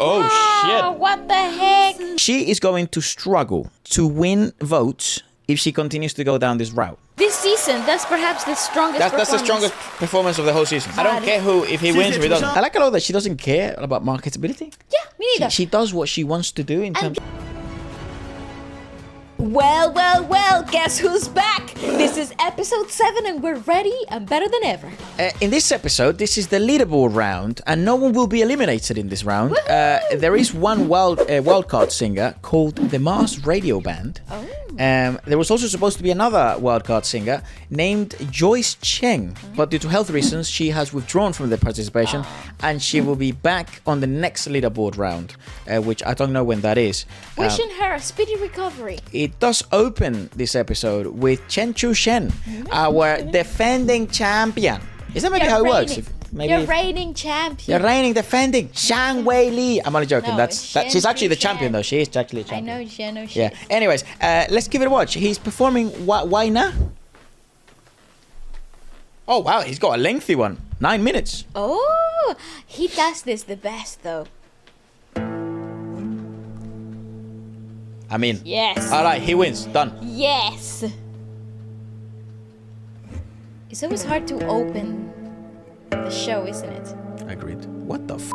Oh shit! What the heck? She is going to struggle to win votes if she continues to go down this route. This season, that's perhaps the strongest That's the strongest performance of the whole season. I don't care if he wins or he doesn't. I like a lot that she doesn't care about marketability. Yeah, me neither. She does what she wants to do in terms. Well, guess who's back? This is episode 7 and we're ready and better than ever. In this episode, this is the leaderboard round and no one will be eliminated in this round. There is one wildcard singer called the Mars Radio Band. Oh. There was also supposed to be another wildcard singer named Joyce Cheng, but due to health reasons, she has withdrawn from the participation and she will be back on the next leaderboard round, which I don't know when that is. Wishing her a speedy recovery. It does open this episode with Chen Chusheng, our defending champion. Is that maybe how it works? You're reigning champion. You're reigning, defending. Shang Wei Li. I'm only joking. No, She's actually the champion, though. She is actually a champion. I know she Yeah. is. Anyways, let's give it a watch. He's performing Why Na? Oh, wow. He's got a lengthy one. 9 minutes. Oh, he does this the best, though. I mean. Yes. All right. He wins. Done. Yes. It's always hard to open the show, isn't it? Agreed. What the f***?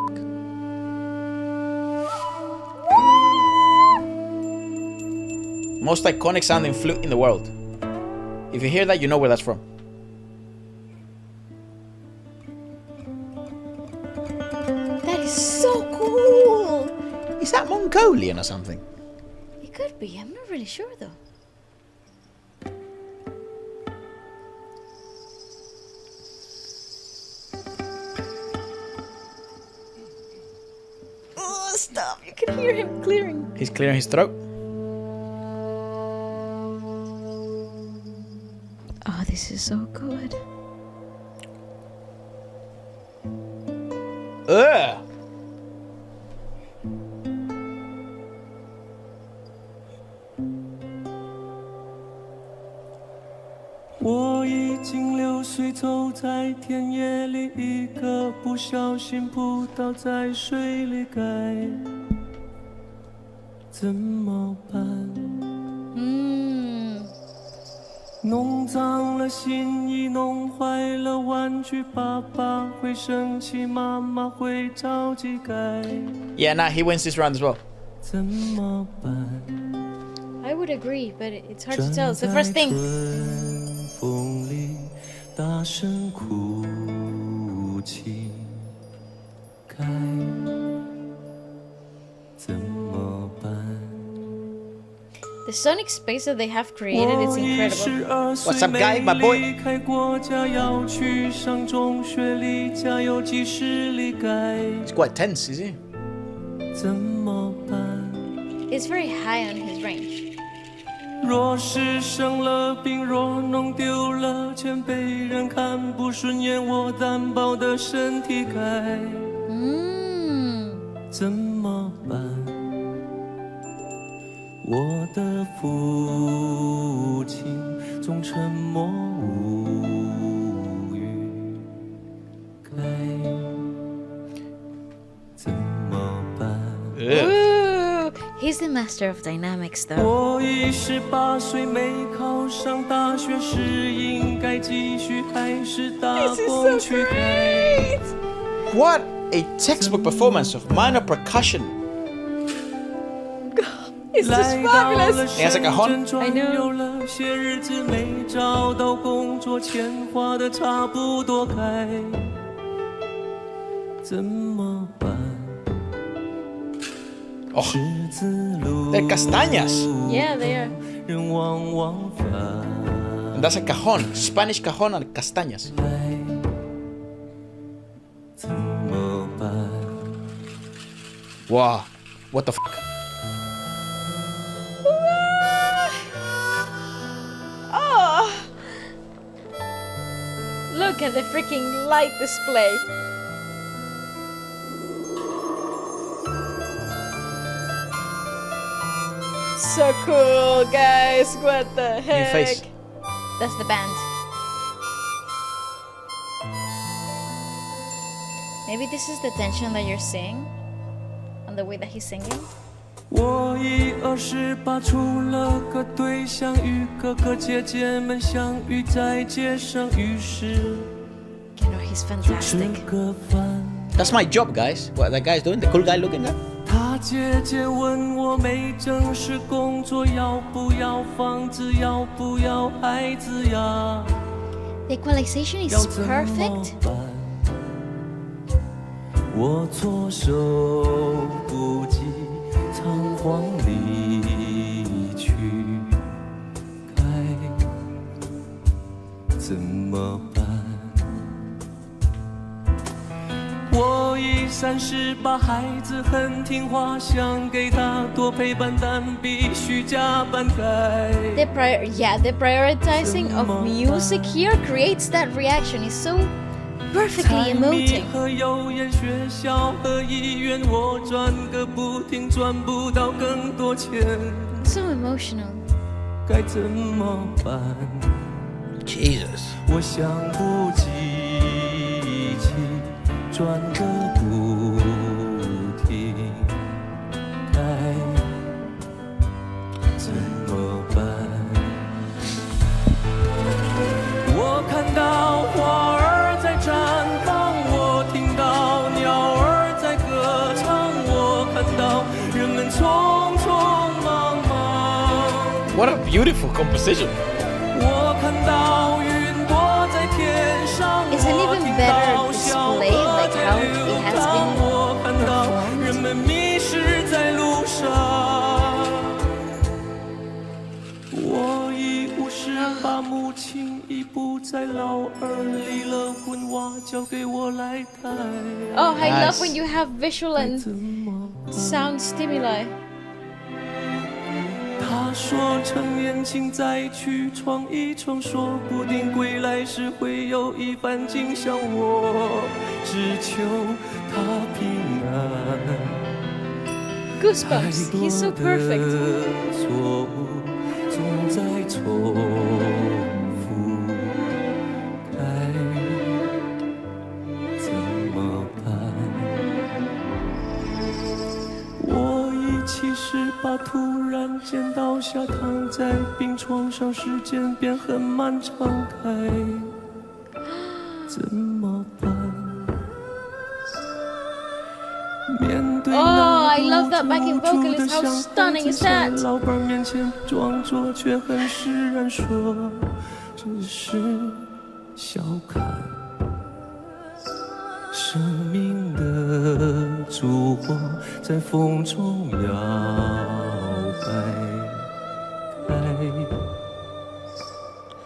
Most iconic sounding flute in the world. If you hear that, you know where that's from. That is so cool. Is that Mongolian or something? It could be. I'm not really sure, though. Oh, stop. You can hear him clearing. He's clearing his throat. Oh, this is so good. Ugh.我已经流水走在田野里，一个不小心扑倒在水里，该怎么办？弄脏了心意，弄坏了玩具，爸爸会生气，妈妈会着急，该 Yeah, nah, he wins this round as well. 怎么办？ I would agree, but it's hard to tell. It's the first thing. 风里大声哭泣，该怎么办？ The sonic space that they have created is incredible. What's up, guy, my boy? 离开国家要去上中学，离家有几十里，该 He's quite tense, is he? 怎么办？ It's very high on his range. 若是生了病，若弄丢了钱，被人看不顺眼，我单薄的身体该怎么办？我的父亲总沉默无语，该怎么办？ Ooh, he's the master of dynamics, though. 我已18岁，没考上大学，是应该继续还是打工去该？ What a textbook performance of minor percussion. It's just fabulous. He has a cajon. I know. 有了些日子没找到工作，钱花的差不多，该怎么办？ Oh, they're castañas. Yeah, they are. 人往往返 And that's a cajon. Spanish cajon and castañas. 怎么办？ Wow. What the fuck? Oh! Look at the freaking light display. So cool, guys. What the heck? face. That's the band. Maybe this is the tension that you're seeing and the way that he's singing. 我已28，除了个对象，与哥哥姐姐们相遇在街上，于是 You know, he's 吃 fantastic. 个饭。 That's my job, guys. What that guy's doing? The cool guy looking guy? 他姐姐问我没正式工作，要不要房子，要不要孩子呀？ The equalization is 要怎么 perfect. 办？我措手不及，仓皇离去，该怎么办？我已38，孩子很听话，想给他多陪伴，但必须加班改。 The prioritizing of music here creates that reaction. It's so perfectly 柴米 emoting. 和油盐，学校和医院，我转个不停，赚不到更多钱， So emotional. 该怎么办？ Jesus. 我想不起，转个不停，该怎么办？我看到花儿在绽放，我听到鸟儿在歌唱，我看到人们匆匆忙忙。 What a beautiful composition. 我看到云朵在天上， It's an even better display, like how it has been 我看到 performed. 人们迷失在路上。我已58，母亲已不在，老儿离了婚，娃交给我来带。 Oh, I love Nice. when you have visual and 怎么办？ sound stimuli. 他说趁年轻再去闯一闯，说不定归来时会有一番景象。我只求他平安。 Goosebumps. He's so perfect. 错误总在重复，该怎么办？我已78，突然间倒下，躺在病床上，时间变很漫长，该怎么办？面对 Oh, I 那 love that backing 无助 vocalist. 的 How 小 stunning 孩 is 子，在 that? 老板面前装作却很释然，说只是小看生命的烛火在风中摇摆，该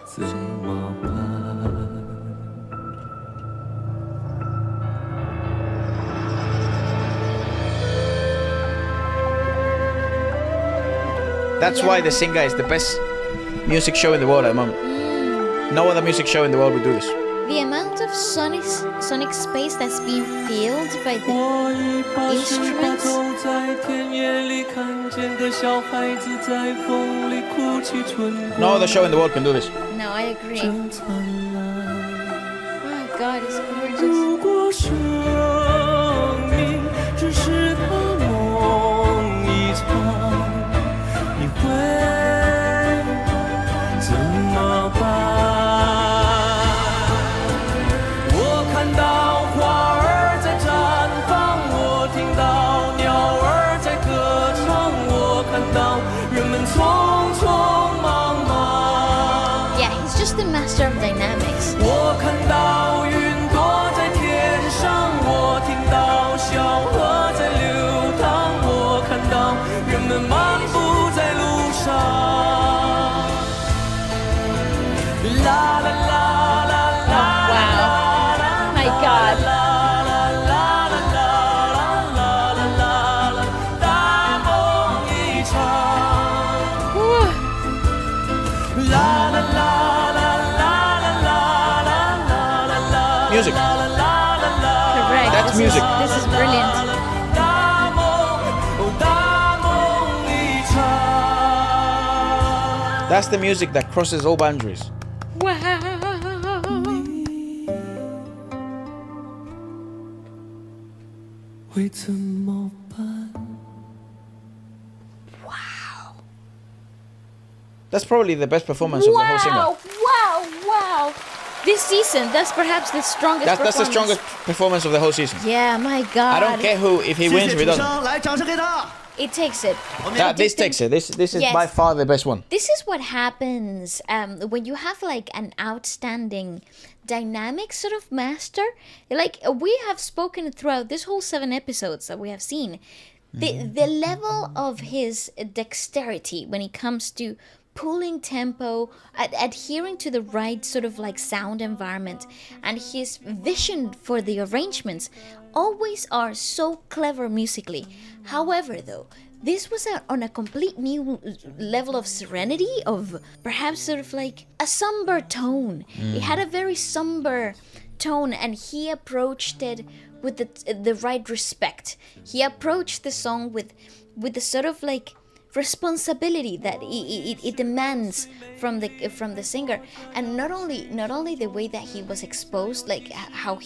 怎么办？ That's why the singer is the best music show in the world at the moment. No other music show in the world would do this. The amount of sonic space that's being filled by the 我已88， instruments. 走在田野里，看见个小孩子在风里哭泣，春 No other show in the world can do this. No, I agree. 真灿烂。 Oh God, it's gorgeous. 如果生命只是个梦一场，你会怎么办？我看到花儿在绽放，我听到鸟儿在歌唱，我看到人们匆匆忙忙。 Yeah, he's just the master of dynamics. 我看到云朵在天上，我听到小河在流淌，我看到人们漫步在路上。啦啦啦啦啦 Wow. My God. 大梦一场。 Whew. 啦啦啦啦啦啦啦啦啦。 Music. Correct. That's This is- music. This is brilliant. 大梦，大梦一场。 That's the music that crosses all boundaries. 会怎么办？ That's probably the best performance of the whole singer. Wow. This season, that's perhaps the strongest That's performance. the strongest performance of the whole season. Yeah, my God. I don't care who, if he wins or he doesn't. 来，掌声给他。 It takes it. This takes it. This is Yes. by far the best one. This is what happens when you have like an outstanding dynamic sort of master. Like we have spoken throughout this whole 7 episodes that we have seen. The level of his dexterity when it comes to pulling tempo, adhering to the right sort of like sound environment, and his vision for the arrangements always are so clever musically. However, though, this was on a complete new level of serenity, of perhaps sort of like a somber tone. It had a very somber tone, and he approached it with the right respect. He approached the song with the sort of like responsibility that it demands from the singer, and not only the way that he was exposed, like how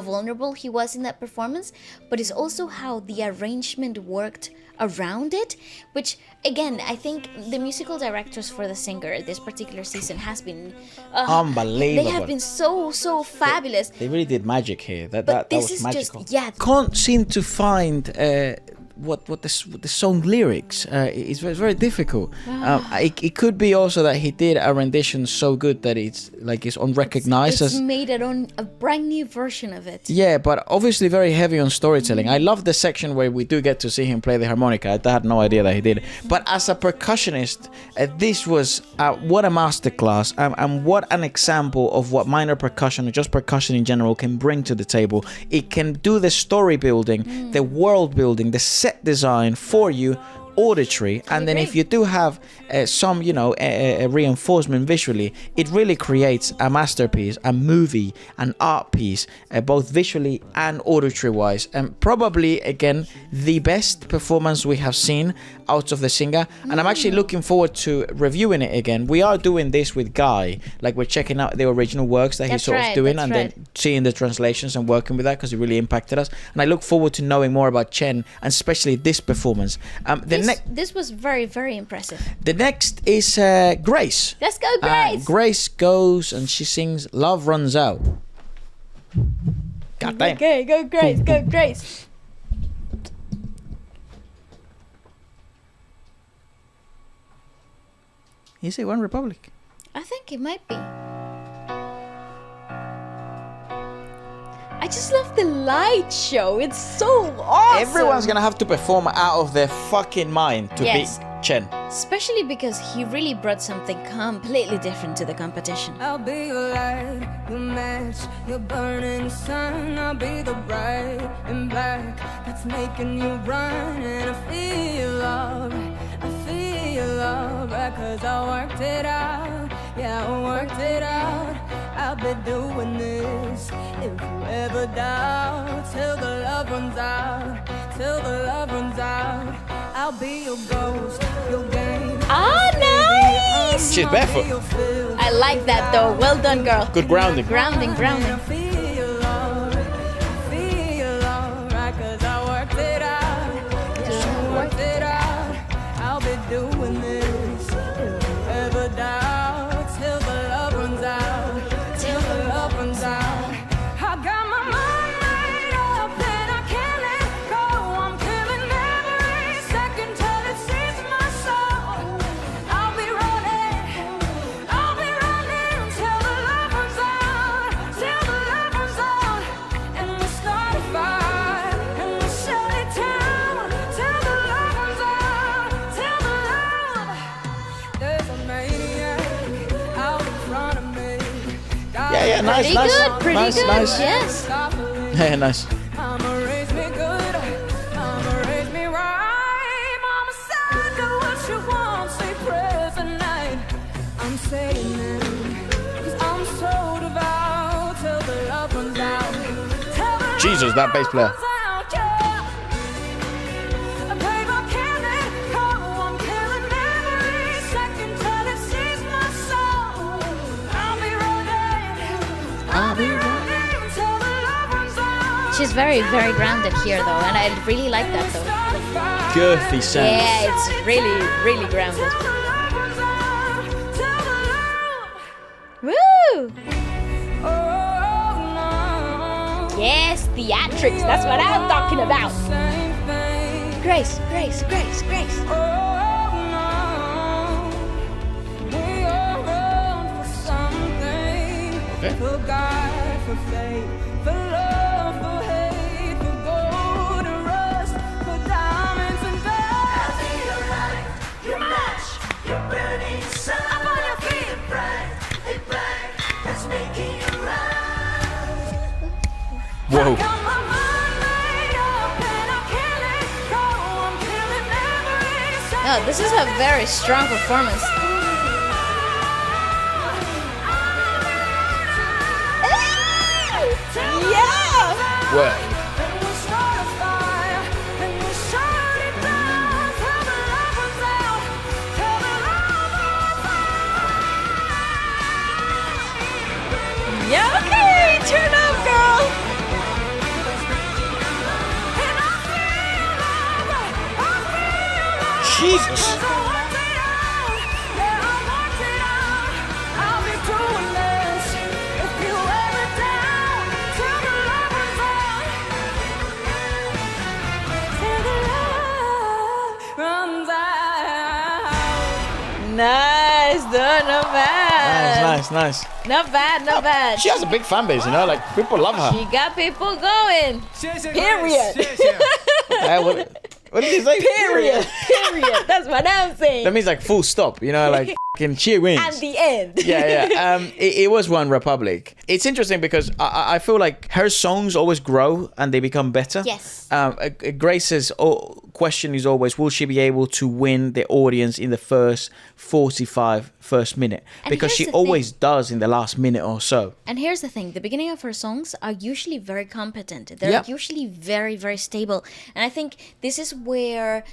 vulnerable he was in that performance, but it's also how the arrangement worked around it, which again I think the musical directors for the singer this particular season has been Unbelievable. They have been so fabulous. They really did magic here. That this was is magical. just, yeah. Can't seem to find what the song lyrics. It's very difficult. It could be also that he did a rendition so good that it's unrecognized. It's made it on a brand new version of it. Yeah, but obviously very heavy on storytelling. I love the section where we do get to see him play the harmonica. I had no idea that he did. But as a percussionist, this was what a masterclass, and what an example of what minor percussion, or just percussion in general, can bring to the table. It can do the story building, the world building, the set design for you, auditory, and then if you do have some a reinforcement visually, it really creates a masterpiece, a movie, an art piece, both visually and auditory wise, and probably again the best performance we have seen out of the singer. And I'm actually looking forward to reviewing it again. We are doing this with Guy, like we're checking out the original works that he's sort of doing, and then seeing the translations and working with that, because it really impacted us. And I look forward to knowing more about Chen, and especially this performance. This was very, very impressive. The next is Grace. Let's go, Grace! Grace goes and she sings Love Runs Out. God damn. Okay, go Grace, go Grace. Is it One Republic? I think it might be. I just love the light show. It's so awesome. Everyone's gonna have to perform out of their fucking mind to beat Chen. Especially because he really brought something completely different to the competition. I'll be your light, your match, your burning sun. I'll be the bright and black that's making you run. And I feel alright, cause I worked it out. Yeah, I worked it out. I'll be doing this if you ever doubt. Till the love runs out, till the love runs out. I'll be your ghost, your game. Ah, nice! She's barefoot. I like that though. Well done, girl. Good grounding. Grounding. I feel alright, cause I worked it out. Yeah, I worked it out. I'll be doing this if you ever doubt. Till the love runs out, till the love runs out. I got my mind made up and I can't let go. I'm killing every second till it sees my soul. I'll be running till the love runs out, till the love runs out. And we start a fire and we shut it down till the love runs out, till the love. There's a maniac out in front of me. Yeah, nice, Pretty nice. good, pretty nice, good. Nice. Yes. Yeah, nice. Mama raised me good, mama raised me right. Mama said do what you want, say prayers at night. I'm saying it, cause I'm so devout till the love runs out. Till the Jesus, that bass player. love runs out, yeah. Babe, I can't let go. I'm killing every second till it sees my soul. I'll be running till the love runs out, She's very, very grounded here, though, and I really like that, though. Girthy sound. Yeah, it's really, really grounded. Woo! Yes, theatrics. That's what I'm talking about. Grace, Grace, Grace, Grace. Okay. For God, for faith, for love, for hate, for gold and rust, for diamonds and dust. You're right, you match, you're burning sun. Up on your feet, bright, that's making you right. Whoa. Got my mind made up and I can't let go. I'm feeling every second. No, this is a very strong performance. Yeah! Well, And we start a fire, and we shut it down. Till the love runs out, till the love runs out. Yeah, okay, turn up, girl. And I feel love, Jesus. 'cause I want it out, yeah, I want it out. I'll be doing this if you ever down, till the love runs out, till the love runs out. Nice, though, not bad. Nice. Not bad, not bad. She has a big fan base, you know, like people love her. She got people going. Period. What did you say? Period. Period. That's what I'm saying. That means like full stop, you know, like fucking she wins. At the end. Yeah. It was One Republic. It's interesting because I feel like her songs always grow and they become better. Yes. Grace's question is always, will she be able to win the audience in the first minute? And Because here's she the always thing. does in the last minute or so. And here's the thing, the beginning of her songs are usually very competent. They're Yeah. usually very, very stable. And I think this is where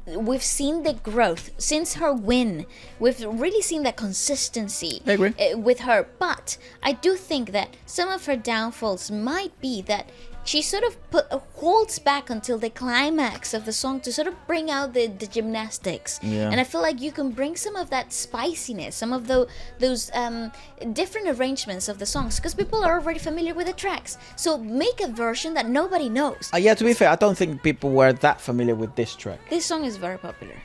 we've seen the growth since her win. We've really seen that consistency I agree. with her. But I do think that some of her downfalls might be that she sort of holds back until the climax of the song to sort of bring out the gymnastics. Yeah. And I feel like you can bring some of that spiciness, some of those different arrangements of the songs, because people are already familiar with the tracks. So make a version that nobody knows. Yeah, to be fair, I don't think people were that familiar with this track. This song is very popular.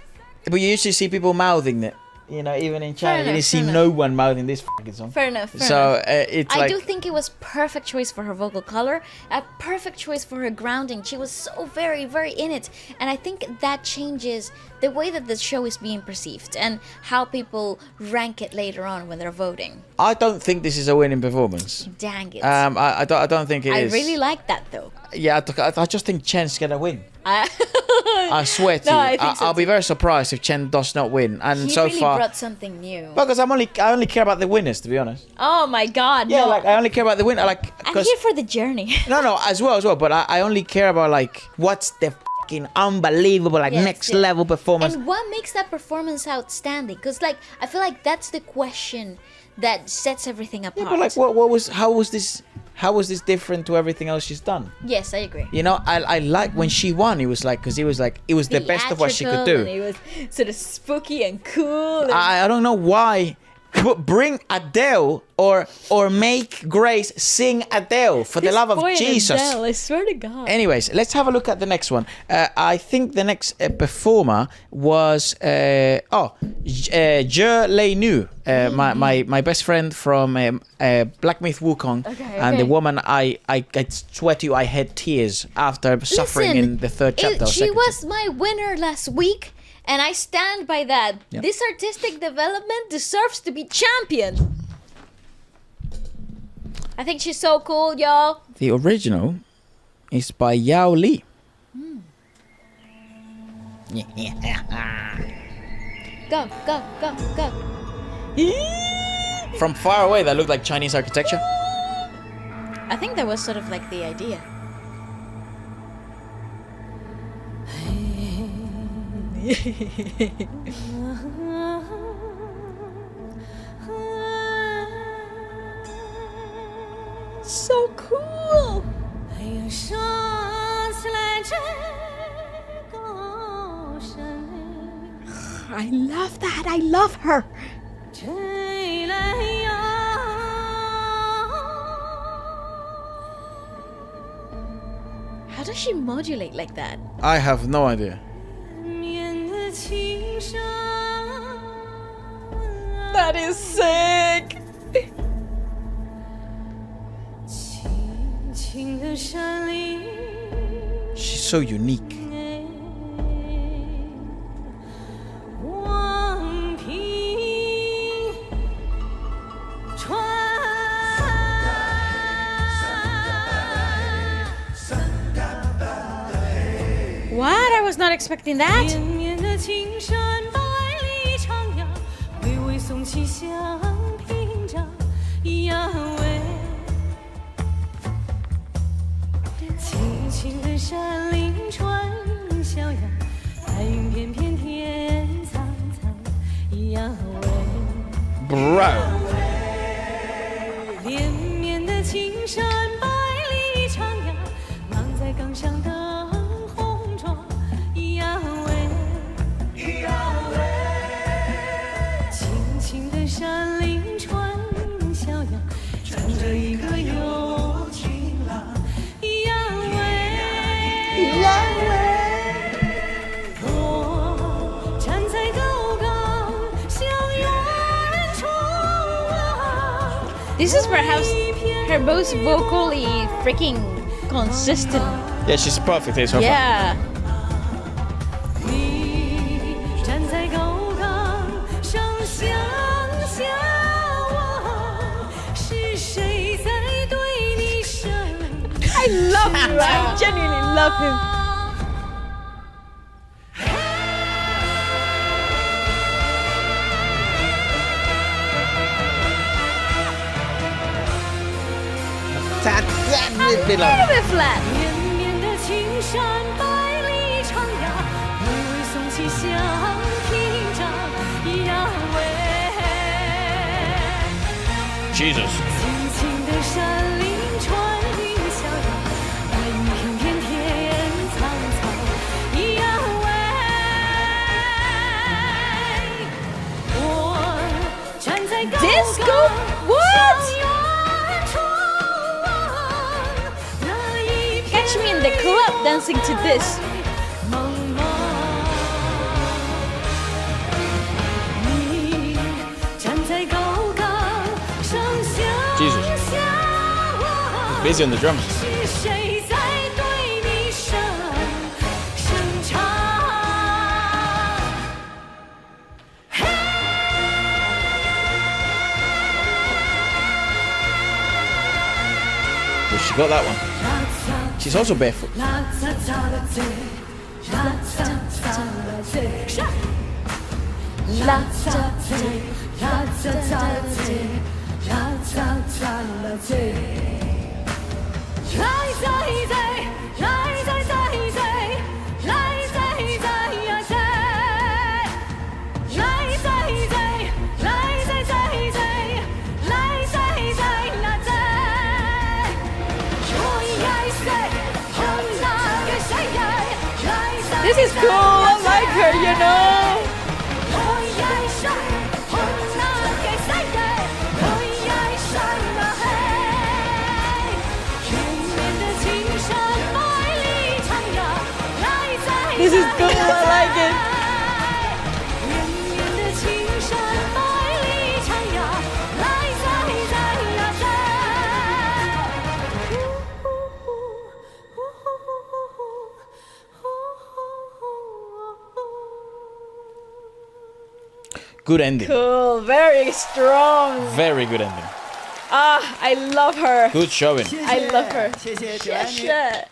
But you usually see people mouthing it. You know, even in China, you enough, didn't see fair no one mouthing this fucking song. Fair enough. So it's I like do think it was perfect choice for her vocal color, a perfect choice for her grounding. She was so very, very in it. And I think that changes the way that the show is being perceived and how people rank it later on when they're voting. I don't think this is a winning performance. Dang it. I don't think it I is. really like that though. Yeah, I just think Chen's gonna win. I swear to No, you. I think so I'll be too. very surprised if Chen does not win. And He so really far, brought something new. because I only care about the winners, to be honest. Oh my god, Yeah, no. like I only care about the winner. Like, I'm 'cause- here for the journey. no, as well. But I only care about like what's the fucking unbelievable, like Yes, next yes. level performance. And what makes that performance outstanding? Because like I feel like that's the question that sets everything apart. But like, how was this different to everything else she's done? Yes, I agree. You know, I like when she won. It was the best of what she could Theatrical, and do. it was sort of spooky and cool. And I don't know why. Bring Adele or make Grace sing Adele for the this love of boy and Jesus. Adele, I swear to God. Anyways, let's have a look at the next one. I think the next performer was Jia Leu, my best friend from Black Myth Wukong, and the okay. woman I swear to you I had tears after suffering Listen, in the third chapter. or She second was my winner last week, and I stand by that. Yeah. This artistic development deserves to be championed. I think she's so cool, y'all. chapter. The original is by Yao Li. Go, go, go, go. From far away, that looked like Chinese architecture. I think that was sort of like the idea. So cool. 说起来这个山里 I love that. I love her. 吹来呀， How does she modulate like that? I have no idea. 面的青山 That is sick. 轻轻的山里 She's so unique. 望平川 What? I was not expecting that. 绵绵的青山百里徜徉，巍巍耸起像屏障呀喂，青青的山林川逍遥，白云片片天苍苍呀喂， Bro. 连绵的青山百里徜徉，浪在岗上灯红妆呀喂。 轻轻的山林川逍遥，穿着一个有情郎呀喂，我站在高岗向远处望。 This is perhaps her most vocally freaking consistent. Yeah, she's perfect here so far. Yeah. 你站在高岗上向下望，是谁在对你声？ I love him. I genuinely love him. That A little bit flat. 绵绵的青山百里徜徉，巍巍耸起像屏障呀喂。 Jesus. 轻轻的山林川逍遥，白云片片天苍苍呀喂。我站在高 Disco? 岗 What? 向远处望，那一片 Catch me in the club dancing to this. 茫茫。你站在高岗上向 Jesus. 下望。 Busy on the drums. 是谁在对你声唱？ Well, she got that one. She's also barefoot. 啦嚓嚓啦嘴，啦嚓嚓啦嘴，上，啦嚓嘴，啦嚓嚓啦嘴，啦嚓嚓啦嘴，来在在，来在在在，来在在呀在，来在在，来在在在，来在在呀在。 This is cool. I like her, you know. This is cool. I like it. Good ending. Cool. Very strong. Very good ending. Ah, I love her. Good showing. I love her. 谢谢九安女。 Shit.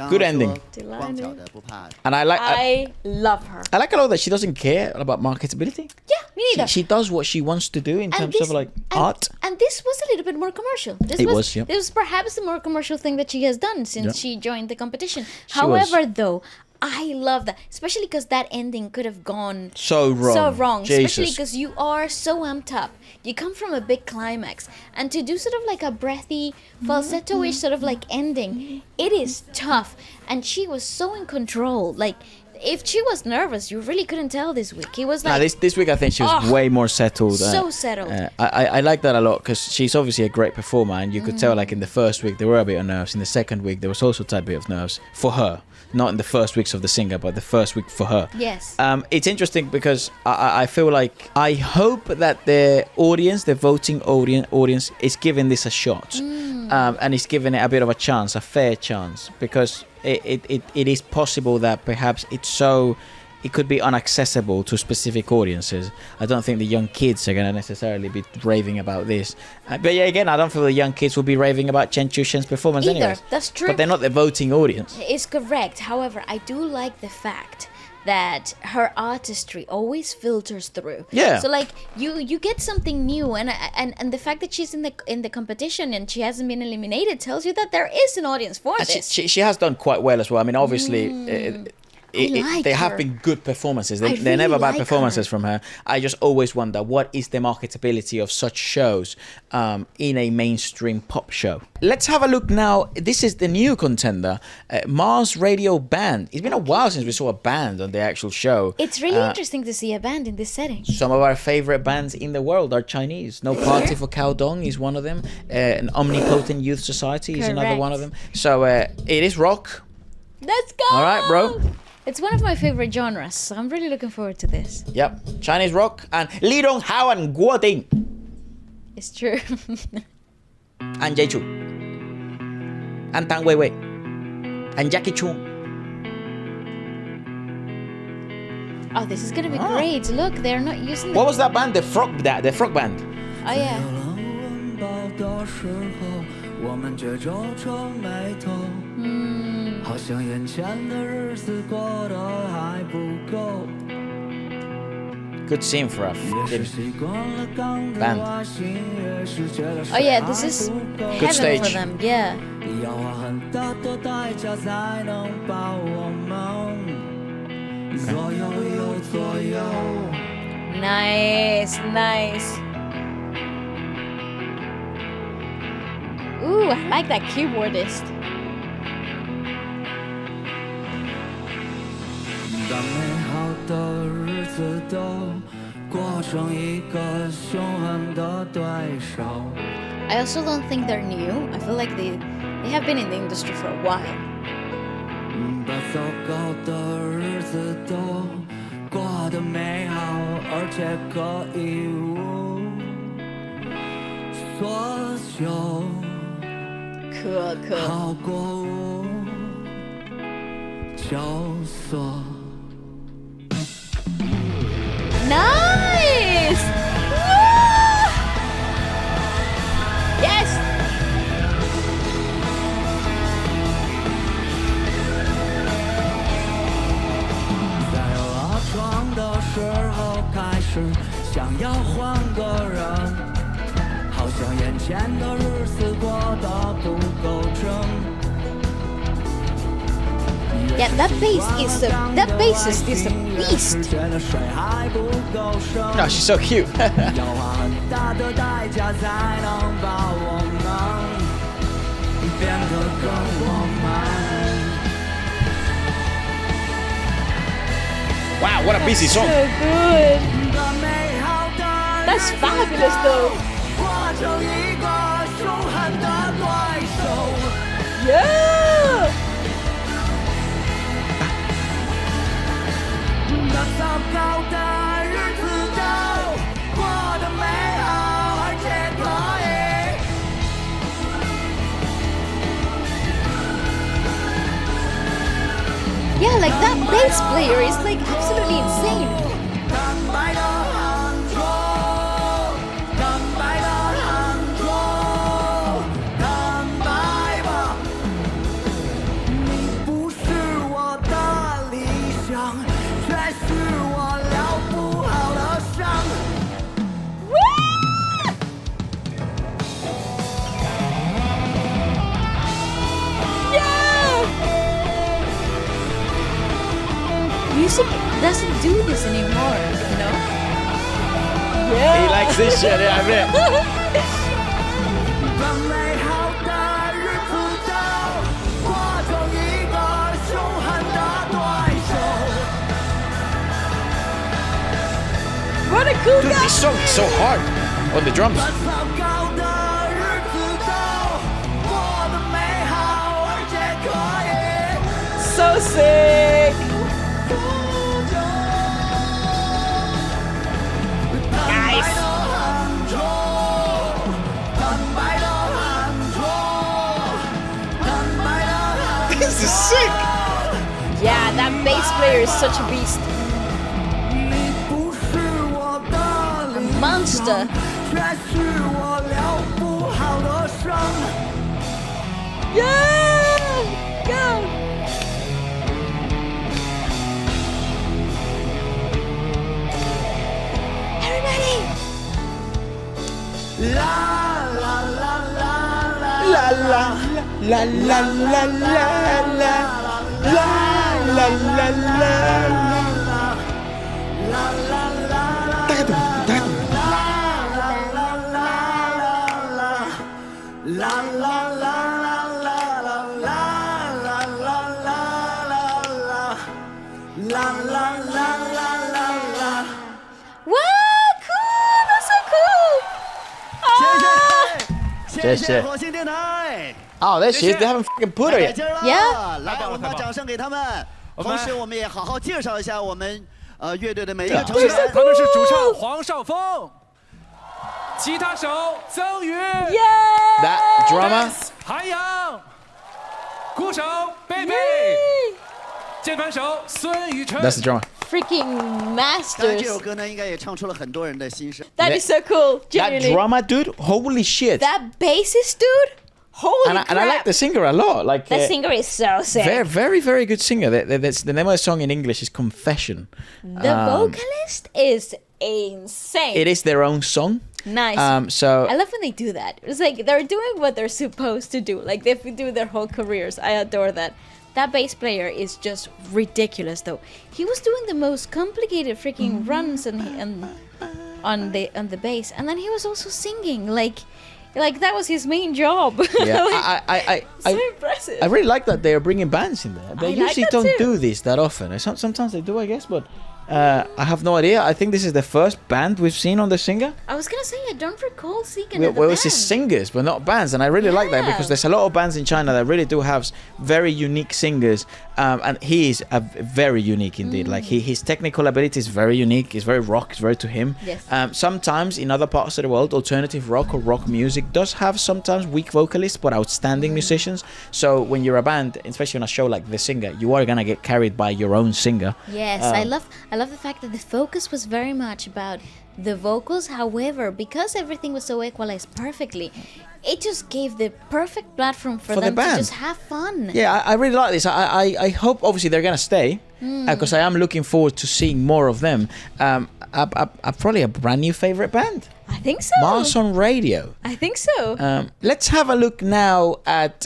Good ending. 光脚的不怕。 And I like I love her. I like a lot that she doesn't care about marketability. Yeah, me neither. She does what she wants to do in terms of like art. And this was a little bit more commercial. This It was, yeah. This was perhaps the more commercial thing that she has done since Yeah. she joined the competition. She was. However, though, I love that, especially because that ending could have gone So wrong. so wrong, especially Jesus. because you are so amped up. You come from a big climax, and to do sort of like a breathy, falsetto-ish sort of like ending, it is tough. And she was so in control. Like, if she was nervous, you really couldn't tell this week. It was like, Nah, this week I think she was way more settled. so settled. I like that a lot because she's obviously a great performer, and you could tell like in the first week there were a bit of nerves. In the second week there was also a tad bit of nerves for her. Not in the first weeks of the singer, but the first week for her. Yes. It's interesting because I feel like I hope that the audience, the voting audience, is giving this a shot, and is giving it a bit of a chance, a fair chance, because it is possible that perhaps it could be inaccessible to specific audiences. I don't think the young kids are going to necessarily be raving about this. But yeah, again, I don't feel the young kids will be raving about Chen Chusheng's performance Either. anyways. That's true. But they're not the voting audience. It's correct. However, I do like the fact that her artistry always filters through. Yeah. So like you get something new, and the fact that she's in the competition and she hasn't been eliminated tells you that there is an audience for this. She has done quite well as well. I mean, obviously... like there have her. been good performances. I They're never really bad like performances her. from her. I just always wonder what is the marketability of such shows in a mainstream pop show. Let's have a look now. This is the new contender, Mars Radio Band. It's been a while since we saw a band on the actual show. It's really interesting to see a band in this setting. Some of our favorite bands in the world are Chinese. No Party for Cow Dong is one of them. An Omnipotent Youth Society is another one of them. So it is rock. Let's go! All right, bro. It's one of my favorite genres, so I'm really looking forward to this. Yep, Chinese rock and Li Donghao and Guyton It's true. and Jay Chu and Tang Weiwei and Jackie Chun. Oh, this is gonna be great. Look, they're not using What was that band? The frog band. Oh yeah. 温饱的时候，我们却皱皱眉头，好像眼前的日子过得还不够。 Good scene for us. 也是习惯了刚的外形，也是觉得 Oh yeah, this is heaven stage. for them. Yeah. 要花很大的代价才能把我们左右又左右。 Nice, nice. Ooh, I like that keyboardist. 把美好的日子都过成一个凶狠的对手。 I also don't think they're new. I feel like they have been in the industry for a while. 把糟糕的日子都过得美好，而且可以无所求，好过无求索。 Nice! Woo! Yes! 在拉床的时候开始想要换个人，好像眼前的日子过得不够真。 Yeah, that bassist is a beast. No, she's so cute. 要花很大的代价才能把我们变得更我们。 Wow, what a busy song. So good. 把美好的 That's fabulous though. 过成一个凶狠的对手。 Yeah! 那糟糕的日子都过得美好，而且可以。 Yeah, like that bass player is like absolutely insane. 坦白的喊出，坦白的喊出，坦白吧。你不是我的理想，却是我疗不好的伤。 Yeah! music doesn't do this anymore, you know? He likes this shit, yeah, I bet. 更美好的日子到，化成一个凶悍的对手。 What a cool Dude, guy! this song is so hard on the drums. 糟糕的日子到，过得美好而且可以。 So sick! Guys. This is sick. Yeah, that bass player is such a beast. A monster. Yeah! Go! Everybody! La la la la la la la la la la la. Wow, cool! That's so cool! 谢谢火星电台。 Oh, there she is. They haven't fucking put her 来 yet. 劲儿了 Yeah 来，我们把掌声给他们。我们同时，我们也好好介绍一下我们乐队的每一个成员。他们是主唱黄少峰，吉他手曾宇， That drummer. 韩阳，鼓手贝贝，键盘手孙宇晨。 That's the drummer. Freaking 当然，这首 masters. 歌呢，应该也唱出了很多人的心声。 That is so cool, That genuinely. drummer, dude. Holy shit. That bassist dude? Holy And I like crap. the singer a lot. Like The singer is so sick. very, very, very good singer. The name of the song in English is Confession. The vocalist is insane. It is their own song. Nice. So I love when they do that. It's like they're doing what they're supposed to do. Like they do their whole careers. I adore that. That bass player is just ridiculous, though. He was doing the most complicated freaking runs and on the bass, and then he was also singing. Like that was his main job. yeah, Like, so I impressive. I really like that they are bringing bands in there. They I like usually that don't too. do this that often. Sometimes they do, I guess, but I have no idea. I think this is the first band we've seen on the singer. I was gonna say I don't recall seeing We another always see band. singers, but not bands, and I really like that Yeah. because there's a lot of bands in China that really do have very unique singers, and he is very unique indeed. Like his technical ability is very unique. It's very rock. It's very to him. Yes. Sometimes in other parts of the world, alternative rock or rock music does have sometimes weak vocalists but outstanding musicians. So when you're a band, especially on a show like The Singer, you are gonna get carried by your own singer. Yes, I love the fact that the focus was very much about the vocals. However, because everything was so equalized perfectly, it just gave the perfect platform for the them to band. just have fun. Yeah, I really like this. I hope obviously they're gonna stay because I am looking forward to seeing more of them. Probably a brand new favorite band, I think so. Mars on Radio. I think so. Let's have a look now at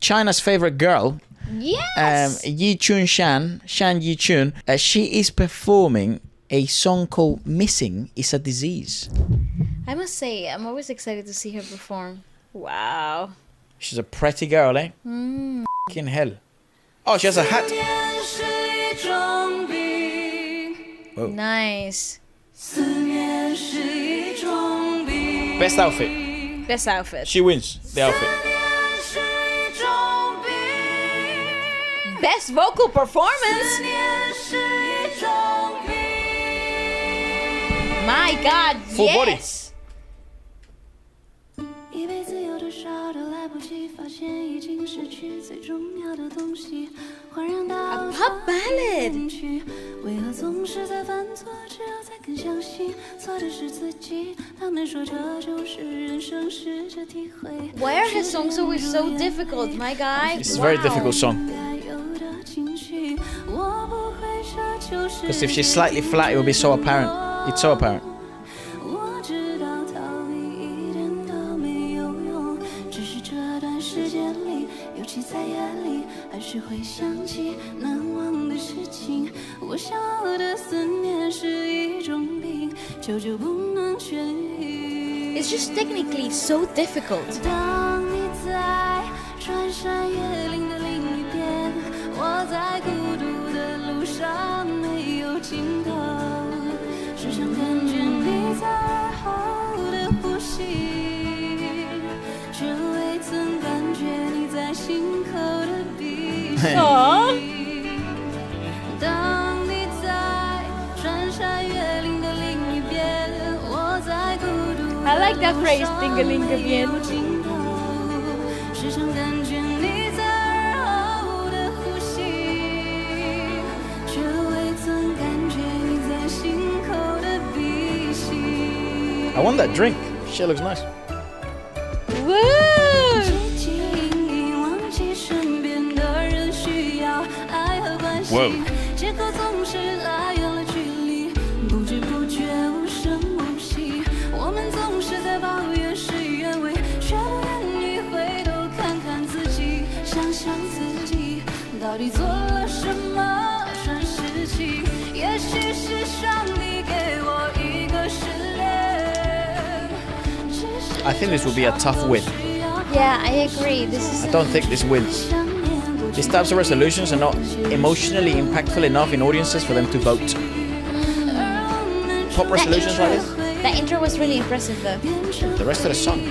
China's favorite girl, Yes. Yi Chun Shan Yi Chun. She is performing a song called "Missing Is a Disease." I must say, I'm always excited to see her perform. Wow. She's a pretty girl, eh? Fucking hell. Oh, she has a hat. Whoa. Nice. Best outfit. Best outfit. She wins the outfit. Best vocal performance. My God, Full body. yes. 一辈子有多少都来不及发现，已经失去最重要的东西，环绕到 A pop ballad. 去，为何总是在犯错？只有才更相信错的是自己。他们说这就是人生，试着体会。 Why are his songs always so difficult, my guy? It's a very difficult song. 该有的情绪，我不会奢求是 Because if she's slightly flat, it will be so apparent. It's so apparent. 我知道逃避一点都没有用，只是这段时间里，尤其在夜里，还是会想起难忘的事情。我想我的思念是一种病，久久不能痊愈。 It's just technically so difficult. 当你在穿山越岭的另一边，我在孤独的路上没有尽头，时常感觉你在耳后的呼吸，却未曾感觉你在心口的鼻息。当你在穿山越岭的另一边，我在孤独 I like that phrase, "Tingalinga bien." 时常感觉你在耳后的呼吸，却未曾感觉你在心口的鼻息。 I want that drink. Shit looks nice. Woo! 记忆忘记身边的人需要爱和关系，借口总是拉远了距离，不知不觉无声无息。我们总是在抱怨事与愿违，却不愿意回头看看自己，想想自己到底做了什么算是奇。也许是上帝给我一个试炼。 I think this will be a tough win. Yeah, I agree. This is I don't think this wins. These types of resolutions are not emotionally impactful enough in audiences for them to vote. Pop resolutions like this. that intro was really impressive though. The rest of the song,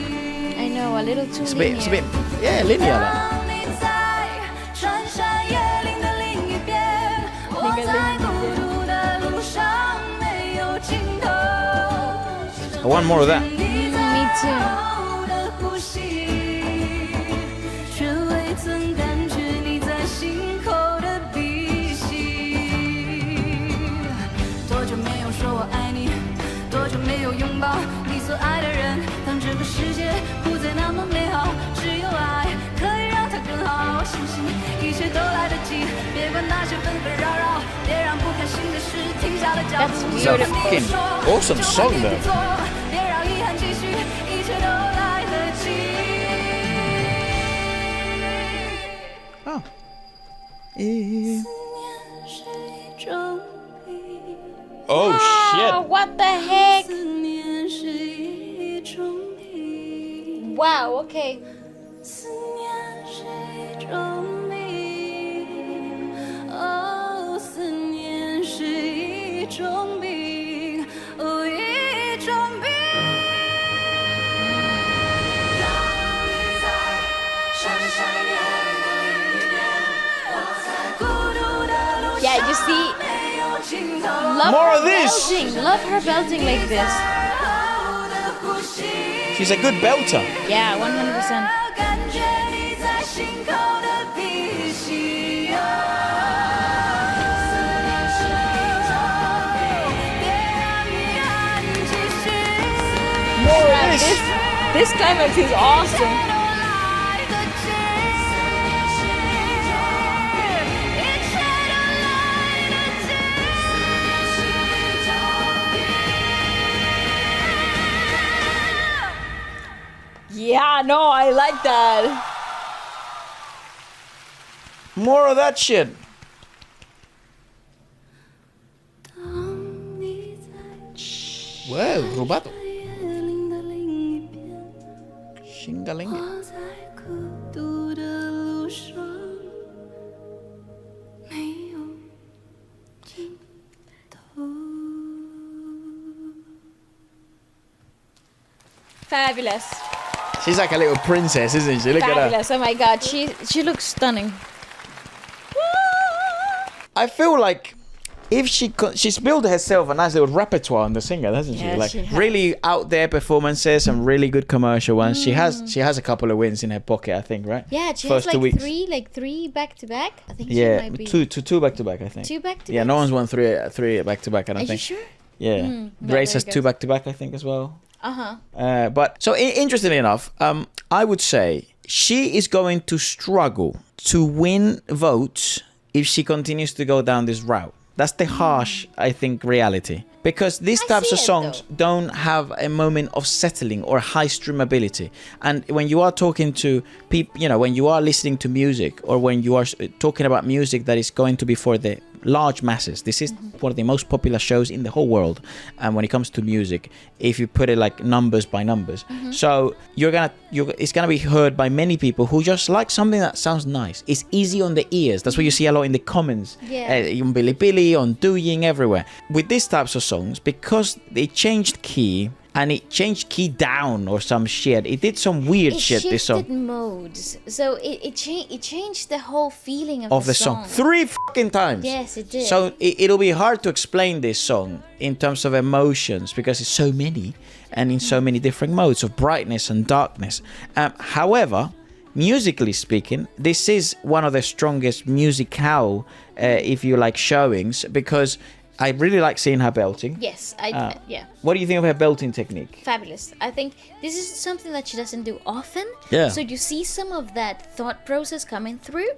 I know, a little too it's a linear. bit, yeah, linear. Like. 当你在穿山越岭的另一边，我在孤独的路上没有尽头。 I want more of that. Me too. 呼吸，却未曾感觉你在心口的鼻息。多久没有说我爱你？多久没有拥抱你所爱的人？当这个世界不再那么美好，只有爱可以让它更好。我相信一切都来得及，别管那些纷纷扰扰，别让不开心的事停下了脚步。 It's a fucking awesome song though. 别让遗憾继续，一切都来得及。 Oh. 思念是一种病， Oh Oh, shit. what the heck? 思念是一种病， Wow, okay. 思念是一种病，哦，思念是一种病，哦，一种病。当你在山山越岭的另一边，我在孤独的路上 Yeah, you see, 没有尽头。 love More her of this. belting. Love her belting like this. 耳后的呼吸。 She's a good belter. Yeah, 100%. 感觉你在心口的鼻息。思念是一种病，别让遗憾继续。 More of Yeah, this. this climax is awesome. 来得及。思念是一种病，一切都来得及。思念是一种病。 Yeah, no, I like that. More of that shit. 当你在 Well, rubato. 越岭的另一边， Shingalinga. 我在孤独的路上没有尽头。 Fabulous. She's like a little princess, isn't she? Look at her. Fabulous. Oh my god, she looks stunning. I feel like if she's built herself a nice little repertoire on the singer, hasn't she? Yeah, Like she has. really out there performances and really good commercial ones. She has a couple of wins in her pocket, I think, right? Yeah, she First has 2 like weeks. three back to back. I think she Yeah, might be two back to back, I think. two back to Yeah, back. no one's won three back to back. I Are don't you think. sure? Yeah, not Grace very has good. 2 back to back, I think, as well. Uh-huh. But so interestingly enough, I would say she is going to struggle to win votes if she continues to go down this route. That's the harsh, I think, reality. Because these I types see of it, songs though. don't have a moment of settling or high streamability. And when you are talking to people, you know, when you are listening to music or when you are talking about music that is going to be for the large masses. This is one of the most popular shows in the whole world. And when it comes to music, if you put it like numbers by numbers, so it's gonna be heard by many people who just like something that sounds nice. It's easy on the ears. That's what you see a lot in the comments, on Bilibili, on Douyin, everywhere. With these types of songs, because they changed key. And it changed key down or some shit. It did some weird shit. This song. It shifted modes, so it changed the whole feeling of the song 3 fucking times. Yes, it did. So it'll be hard to explain this song in terms of emotions because it's so many and in so many different modes of brightness and darkness. However, musically speaking, this is one of the strongest musicale, if you like, showings because. I really like seeing her belting. Yes, yeah. What do you think of her belting technique? Fabulous. I think this is something that she doesn't do often. Yeah. So you see some of that thought process coming through.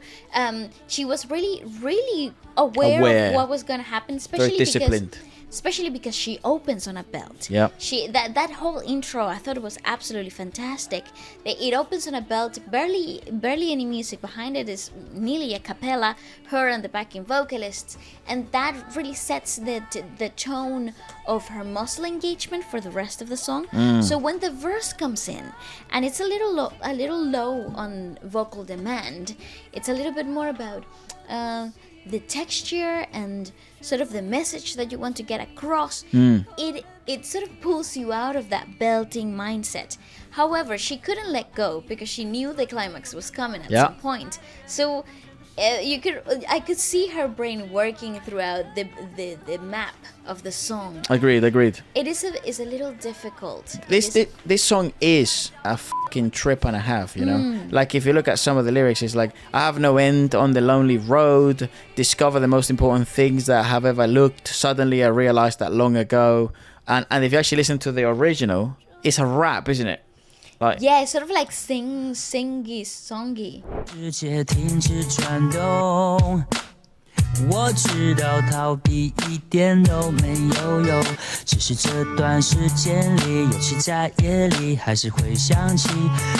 She was really aware of what was going to happen, Very disciplined. Especially because she opens on a belt. Yeah. That whole intro, I thought it was absolutely fantastic. It opens on a belt, barely any music behind it. Is nearly a cappella, her and the backing vocalists, and that really sets the tone of her muscle engagement for the rest of the song. So when the verse comes in, and it's a little low on vocal demand, it's a little bit more about the texture and sort of the message that you want to get across. It sort of pulls you out of that belting mindset. However, she couldn't let go because she knew the climax was coming at some point. So I could see her brain working throughout the map of the song. Agreed. It is a little difficult. This song is a fucking trip and a half, you know? Like, if you look at some of the lyrics, it's like, I have no end on the lonely road, discover the most important things that I have ever looked, suddenly I realized that long ago. And if you actually listen to the original, it's a rap, isn't it? Like, yeah, sort of like singy, songy. 世界停止转动，我知道逃避一点都没有用，只是这段时间里，尤其在夜里，还是会想起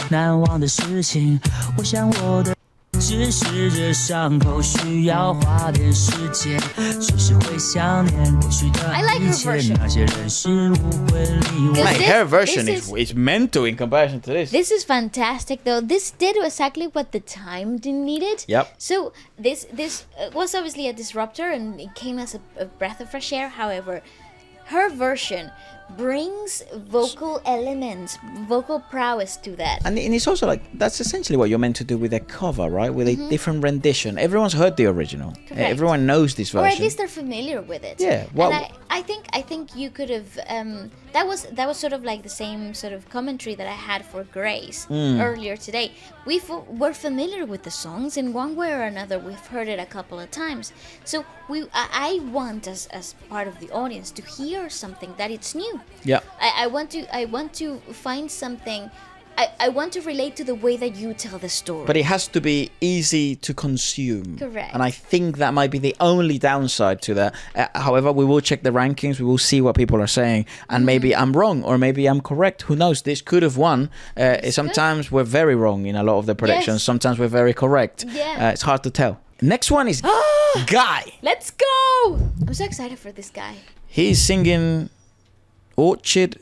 难忘的事情。我想我的。只是这伤口需要花点时间，只是会想念过去的一切，那些人事物会离我。like, her version is mental in comparison to this. This is fantastic, though. This did exactly what the time needed. Yep. So this was obviously a disruptor, and it came as a breath of fresh air. However, her version brings vocal elements, vocal prowess to that. And it's also like, that's essentially what you're meant to do with a cover, right? With a different rendition. Everyone's heard the original. Correct. Everyone knows this version. Or at least they're familiar with it. Yeah. Well, and I think you could have. That was sort of like the same sort of commentary that I had for Grace earlier today. We're familiar with the songs in one way or another. We've heard it a couple of times. So I want as part of the audience to hear something that it's new. Yeah. I want to find something. I want to relate to the way that you tell the story. But it has to be easy to consume. Correct. And I think that might be the only downside to that. However, we will check the rankings. We will see what people are saying. And maybe I'm wrong or maybe I'm correct. Who knows? This could have won. Sometimes we're very wrong in a lot of the predictions. Yes. Sometimes we're very correct. Yeah. It's hard to tell. Next one is Guy. Let's go! I'm so excited for this guy. He's singing Orchid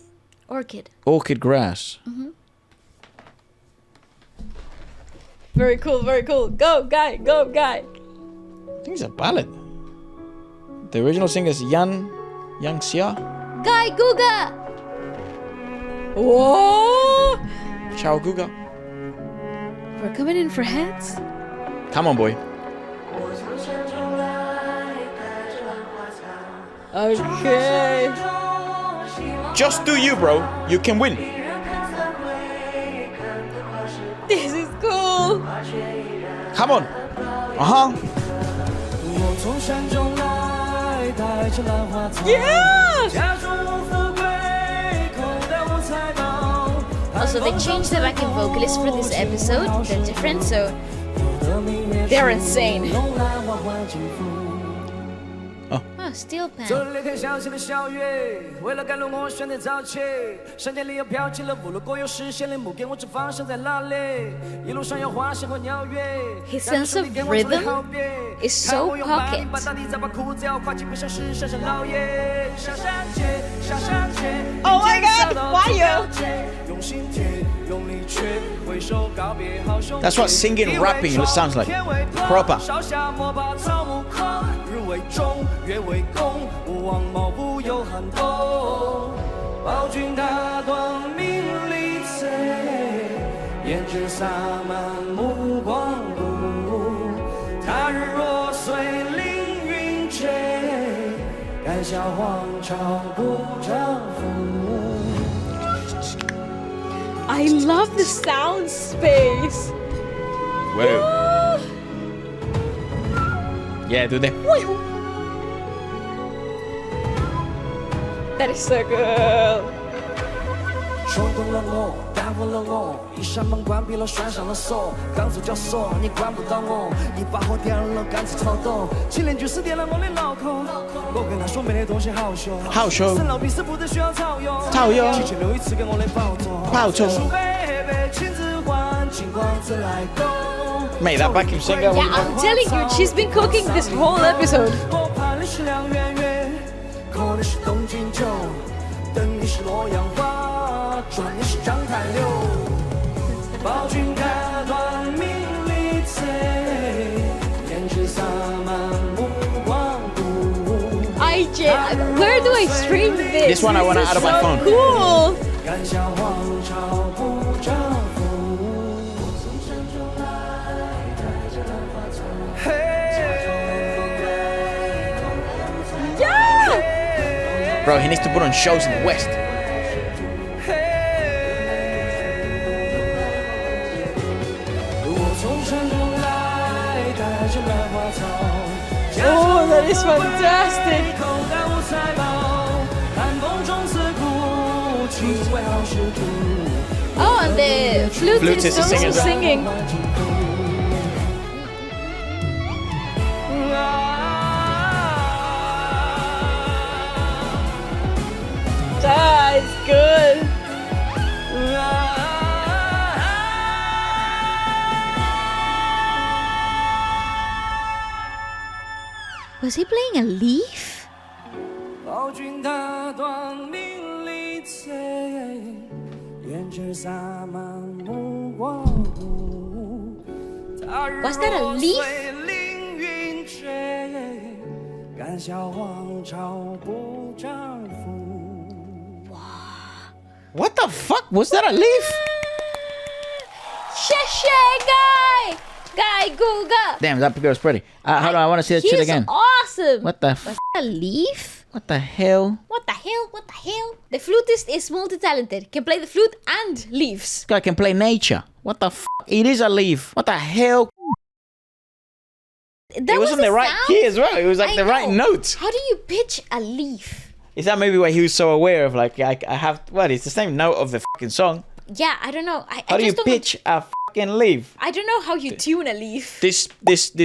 Grass. Very cool, very cool. Go, Guy, go, Guy. I think it's a ballad. The original singer is Yang Xia. Guy Guga! Whoa! Ciao Guga. We're coming in for heads. Come on, boy. Okay. Just do you, bro. You can win. This is cool. Come on. Yeah! Also, they changed the backing vocalists for this episode. They're different, so they're insane. steel 走 pan. 了离开小溪的小月，为了赶路我选择早起，山间里又飘起了雾，如果有视线铃木给我指方向在哪里，一路上有花香和鸟语。 His sense of rhythm is so pocket. 把大地再把裤子要跨起，不像是山上老爷。下山街，下山街。 Oh my god, why you? 用心贴，用力却挥手告别好兄弟。 That's what singing, rapping sounds like. Proper. 少下莫把草木狂，日为中，月为公，勿忘毛不有寒冬。暴君大断命里碎，胭脂洒满目光顾。他日若随凌云追，敢笑皇朝不丈夫。 I love the sound space. Whoa. Yeah, do they? That is so good. 冲动了我，耽误了我，一扇门关闭了，拴上了锁，刚走交锁，你关不到我，一把火点了，干脆超动，青莲居士点了我的脑壳，我跟他说没得东西好说，好说生老病死不再需要草药，草药776一次给我的宝座，宝座树北北亲自换，金光自来攻。 Mate, that backing singer. Yeah, I'm telling you, she's been cooking this whole episode. 我盼的是两圆月，渴的是东京酒，等的是洛阳花，转的是章太柳。暴君大断命里碎，胭脂洒满目光顾。Where do I stream this? This one I want to add on my phone. Cool. 敢笑皇朝不丈夫。 Bro, he needs to put on shows in the West. Oh, that is fantastic. Oh, and the flutist is also singing. That's good. Was he playing a leaf? Was that a leaf? What the fuck? Was that a leaf? Guy Googa. Damn, that girl's pretty. Hold on, I want to see that shit He's again. awesome. What the Was that a leaf? What the hell? What the hell? What the hell? The flutist is multi-talented. Can play the flute and leaves. This guy can play nature. What the fuck? It is a leaf. What the hell? That It was on the right sound? key as well. It was like I the right know. note. How do you pitch a leaf? Is that maybe why he was so aware of like I have what? It's the same note of the fucking song. Yeah, I don't know. How do you pitch a fucking leaf? I don't know how you tune a leaf. This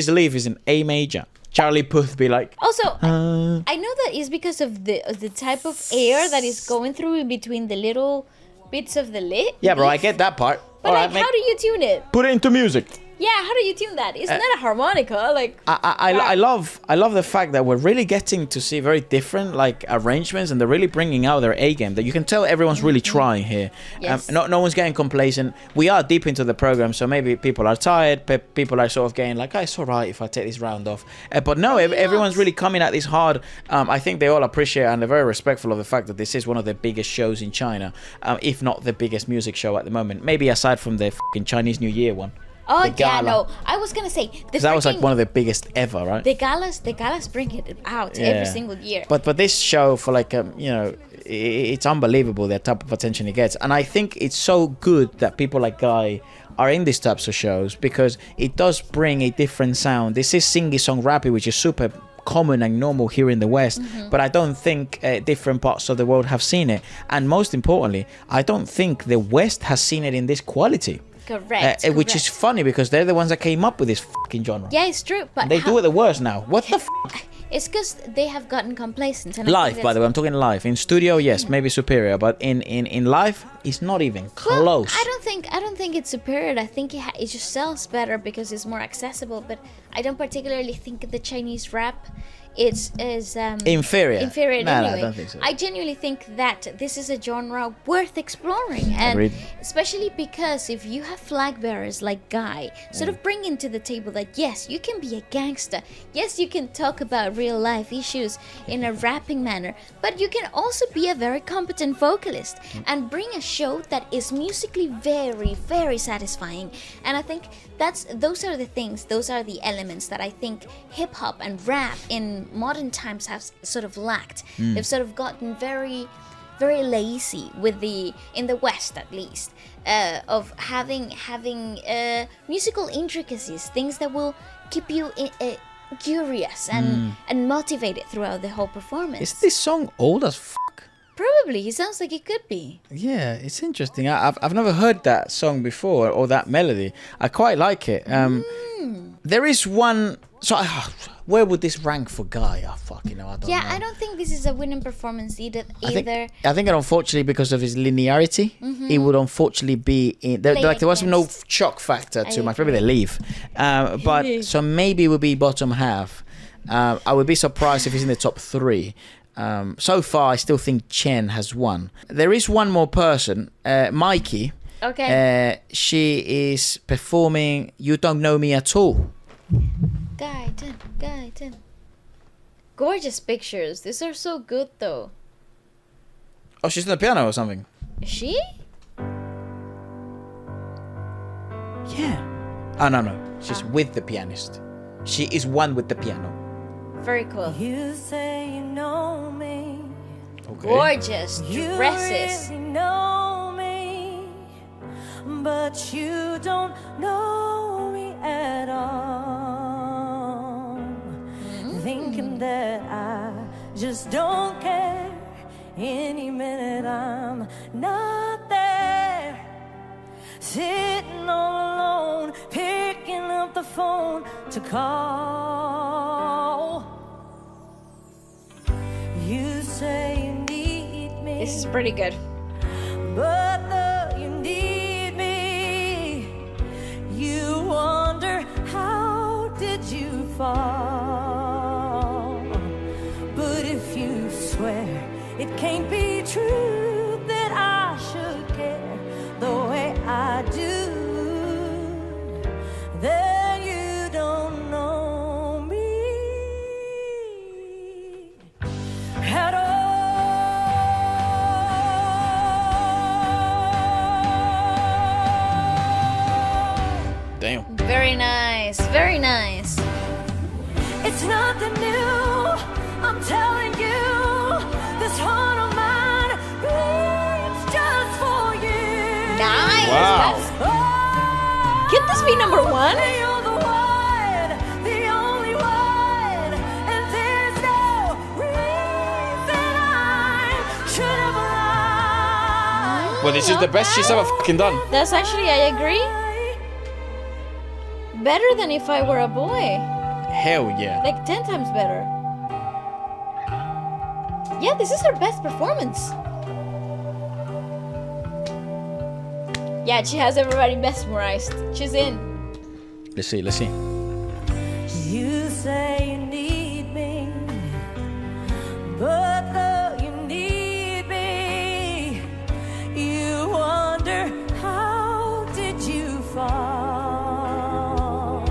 leaf is in A major. Charlie Puth be like. Also, I know that is because of the type of air that is going through in between the little bits of the lid. Yeah, bro, I get that part. But All like, right, how do you tune it? put it into music. Yeah, how do you tune that? It's not a harmonica, like. I love the fact that we're really getting to see very different like arrangements, and they're really bringing out their A game. That you can tell everyone's really trying here. Yes. No one's getting complacent. We are deep into the program, so maybe people are tired. People are sort of getting like, oh, it's alright if I take this round off. But no, everyone's really coming at this hard. I think they all appreciate and they're very respectful of the fact that this is one of the biggest shows in China, if not the biggest music show at the moment. Maybe aside from the fucking Chinese New Year one. Oh The yeah, gala. no. I was gonna say That was like one of the biggest ever, right? the galas bring it out every single year. But this show for like it's unbelievable the type of attention it gets, and I think it's so good that people like Guy are in these types of shows because it does bring a different sound. This is singy-song rappy, which is super common and normal here in the West, but I don't think different parts of the world have seen it, and most importantly, I don't think the West has seen it in this quality. Correct. Which is funny because they're the ones that came up with this fucking genre. Yeah, it's true. But They do it the worst now. What the it's because they have gotten complacent. And Live, by the way, I'm talking live. In studio, yes, maybe superior, but in live, it's not even close. Well, I don't think it's superior. I think it just sells better because it's more accessible. But I don't particularly think the Chinese rap is Inferior. Inferior No, anyway. I don't think so. I genuinely think that this is a genre worth exploring, and Agreed. especially because if you have flag bearers like Guy, sort of bringing to the table that yes, you can be a gangster, yes, you can talk about real life issues in a rapping manner, but you can also be a very competent vocalist and bring a show that is musically very, very satisfying. And I think those are the things, those are the elements that I think hip hop and rap in modern times have sort of lacked. They've sort of gotten very, very lazy with in the West at least, of having musical intricacies, things that will keep you curious and motivated throughout the whole performance. Is this song old as fuck? Probably, it sounds like it could be. Yeah, it's interesting. I've never heard that song before or that melody. I quite like it. There is one. So where would this rank for Guy? I fucking know. I don't know. I don't think this is a winning performance either. I think unfortunately because of his linearity, it would unfortunately be in there was no shock factor too much. Maybe they leave, but so maybe it would be bottom half. I would be surprised if he's in the top 3. So far, I still think Chen has won. There is one more person, Mikey. Okay. She is performing "You Don't Know Me at All." Guyton. Gorgeous pictures. These are so good though. Oh, she's on the piano or something. Is she? Yeah. Oh no, she's with the pianist. She is one with the piano. Very cool. You say you know me. Okay. Gorgeous You dresses. really know me, but you don't know me at all. Thinking that I just don't care. Any minute I'm not there. Sitting all alone, picking up the phone to call. You say you need me. This is pretty good. But though you need me, you wonder how did you fall. But if you swear it can't be true that I should care the way I do, then you don't know me at all. Damn. Very nice. Very nice. It's nothing new, I'm telling you. This heart of mine beats just for you. Nice. Wow. Oh, Can this be number 1? you're the one, the only one, and there's no reason I should ever lie. Well, this is the best she's ever fucking done. That's actually, I agree, better than if I were a boy. Hell yeah. Like 10 times better. Yeah, this is her best performance. Yeah, she has everybody mesmerized. She's in. Let's see. You say you need me, but though you need me, you wonder how did you fall.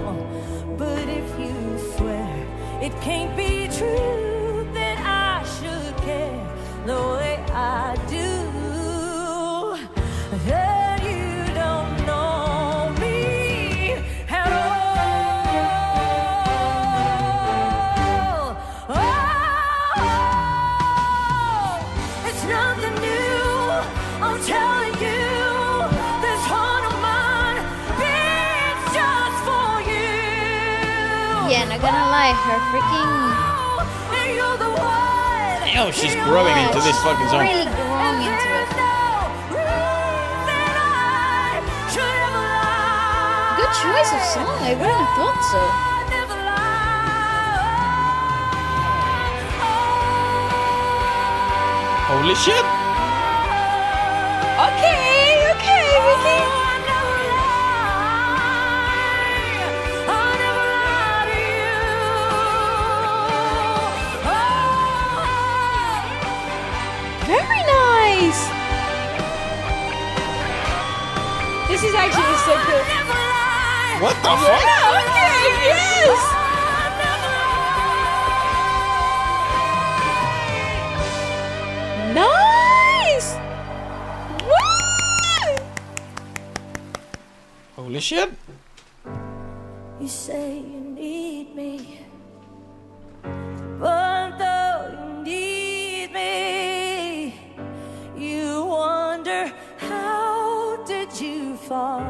But if you swear it can't be true that I should care the way I do, then you don't know me at all. Oh, it's nothing new, I'm telling you. This heart of mine beats just for you. Yeah, not gonna lie, her freaking And you're the one. Damn, she's growing into this fucking song. really growing into it. Good choice of song. I wouldn't have thought so. Holy shit! Okay, Vicky. Very nice. This is actually so good. What the fuck? Yeah, okay, yes. Nice. Woo! Holy shit! You say you need me, but though you need me, you wonder how did you fall?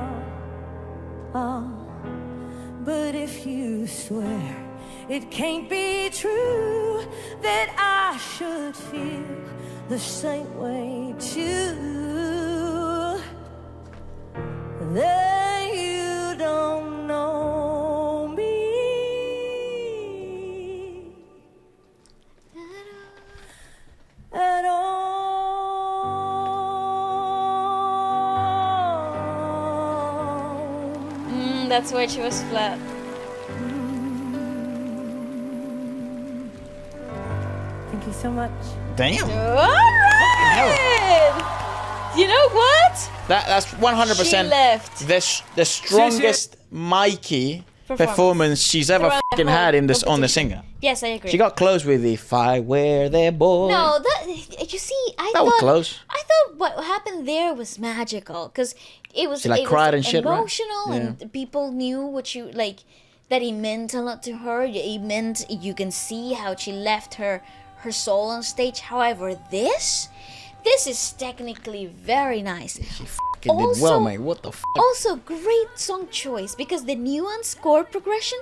But if you swear it can't be true that I should feel the same way too, then you don't know me at all. That's where she was flat. Thank you so much. Damn. Alright! You know what? That's 100% She left. the strongest Mikey performance she's ever Throughout the fucking had whole in this on the competition. singer. Yes, I agree. She got close with the "If I Were Their Boy." No, that you see, I That thought was close. I thought what happened there was magical because it was She, like, it cried was and shit, right? emotional, and people knew what you like. That it meant a lot to her. It meant you can see how she left her soul on stage. However, this is technically very nice. Fucking did well, mate. What the fuck? Also, great song choice because the nuanced chord progression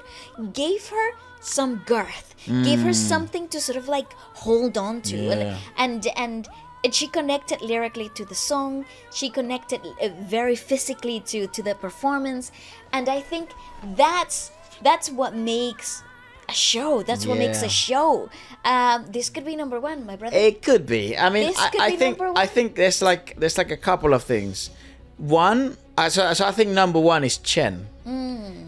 gave her some girth, gave her something to sort of like hold on to, Yeah. and she connected lyrically to the song. She connected very physically to the performance, and I think that's what makes a show. That's what makes Yeah. a show. This could be number one, my brother. It could be. I mean, This could I be think number one. I think there's like a couple of things. One, so I think number one is Chen,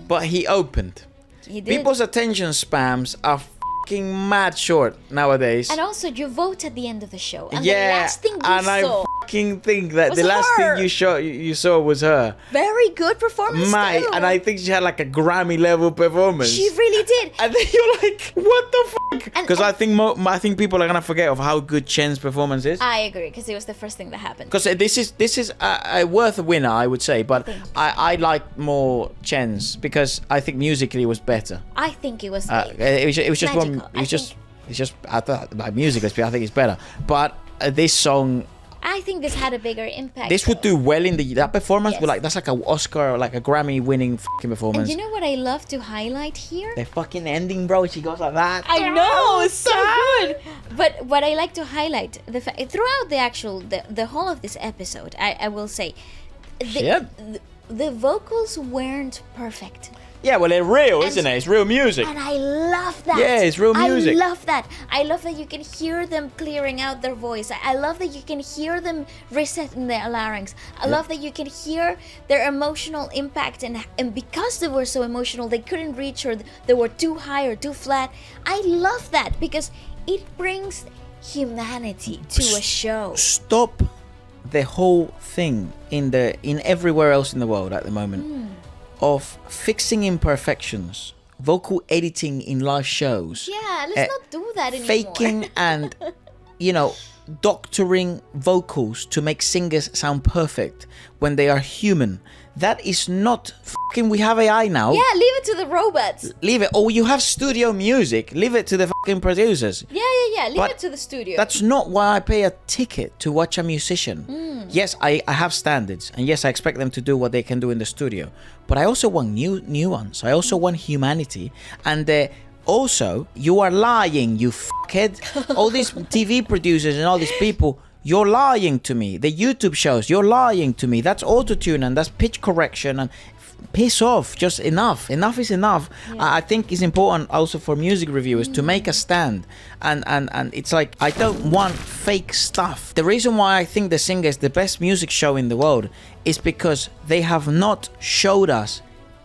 but he opened. He did. People's attention spans are fucking mad short nowadays. And also, you vote at the end of the show, and yeah, the last thing you and saw, I fucking think that was the last her. thing you saw was her, very good performance. mate. too. And I think she had like a Grammy level performance. She really did. And then you're like, what the fuck? And- Because I and- think I think people are gonna forget of how good Chen's performance is. I agree, because it was the first thing that happened. Because this is a worth a winner, I would say, but I like more Chen's because I think musically it was better. I think it was. It was just one. magical. It's just I thought like musically, I think it's better. But this song, I think this had a bigger impact. this would though. do well in that performance. Yes. But like that's like an Oscar, or like a Grammy-winning fucking And performance. you know what I love to highlight here? The fucking ending, bro. She goes like that. I know, it's so good. But what I like to highlight throughout the whole of this episode, I will say, the vocals weren't perfect. Yeah, well, they're real, isn't it? It's real music. And I love that. Yeah, it's real music. I love that. I love that you can hear them clearing out their voice. I love that you can hear them resetting their larynx. I love that you can hear their emotional impact. And because they were so emotional, they couldn't reach, or they were too high or too flat. I love that because it brings humanity to a show. Stop the whole thing in everywhere else in the world at the moment of fixing imperfections, vocal editing in live shows. Yeah, let's not do that anymore. Faking and doctoring vocals to make singers sound perfect when they are human. That is not fucking. We have AI now. Yeah, leave it to the robots. Leave it. Or you have studio music. Leave it to the fucking producers. Yeah. Leave But it to the studio. That's not why I pay a ticket to watch a musician. Yes, I have standards, and yes, I expect them to do what they can do in the studio. But I also want nuance. I also want humanity, and also you are lying, you fuckhead. All these TV producers and all these people. You're lying to me. The YouTube shows, you're lying to me. That's autotune and that's pitch correction and piss off. Just enough. Enough is enough. I think it's important also for music reviewers to make a stand. And it's like, I don't want fake stuff. The reason why I think The Singer is the best music show in the world is because they have not showed us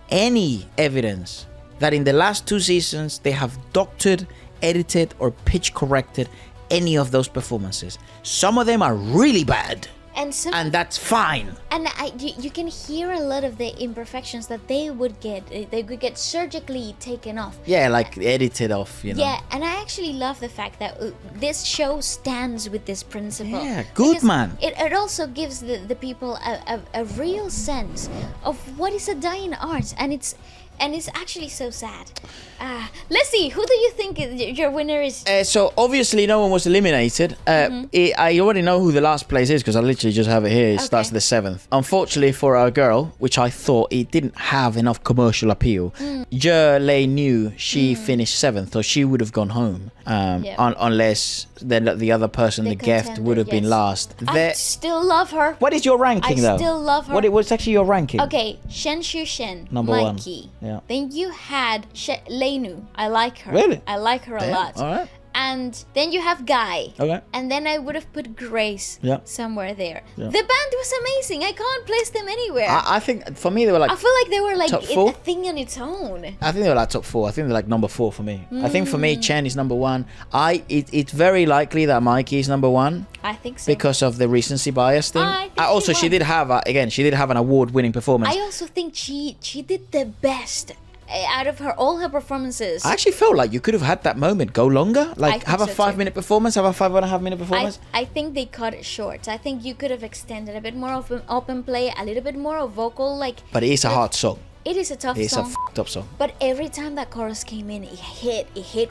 any evidence that in the last 2 seasons they have doctored, edited, or pitch corrected any of those performances. Some of them are really bad. And that's fine. And you can hear a lot of the imperfections that they would get surgically taken off. Yeah, like edited off, you know. Yeah, and I actually love the fact that this show stands with this principle. Yeah, good, because man. It also gives the people a real sense of what is a dying art, and it's actually so sad. Let's see, who do you think your winner is? So obviously no one was eliminated. I already know who the last place is because I literally just have it here. It starts the 7th. Unfortunately for our girl, which I thought it didn't have enough commercial appeal, Jia Leu, she finished 7th, so she would have gone home. Unless the other person, the guest, would have been last. I still love her. What is your ranking though? I still love her. What's actually your ranking? Okay, Chen Chusheng, Number Mikey. 1. Yeah. Then you had Leu. I like her. Really? I like her a lot. All right. And then you have Guy. Okay. And then I would have put Grace somewhere there. Yeah. The band was amazing. I can't place them anywhere. I think for me they were like. I feel like they were like top 4? a thing on its own. I think they were like top 4. I think they're like number 4 for me. I think for me Chen is number 1. It's very likely that Mikey is number 1. I think so. Because of the recency bias thing. I think Also, she did have an award-winning performance. I also think she did the best out of all her performances. I actually felt like you could have had that moment go longer. Like, have a so 5-minute performance, have a 5.5-minute performance. I think they cut it short. I think you could have extended a bit more of an open play, a little bit more of vocal. But it is a hard song. It is a tough song. It's a f***ed up song. But every time that chorus came in, it hit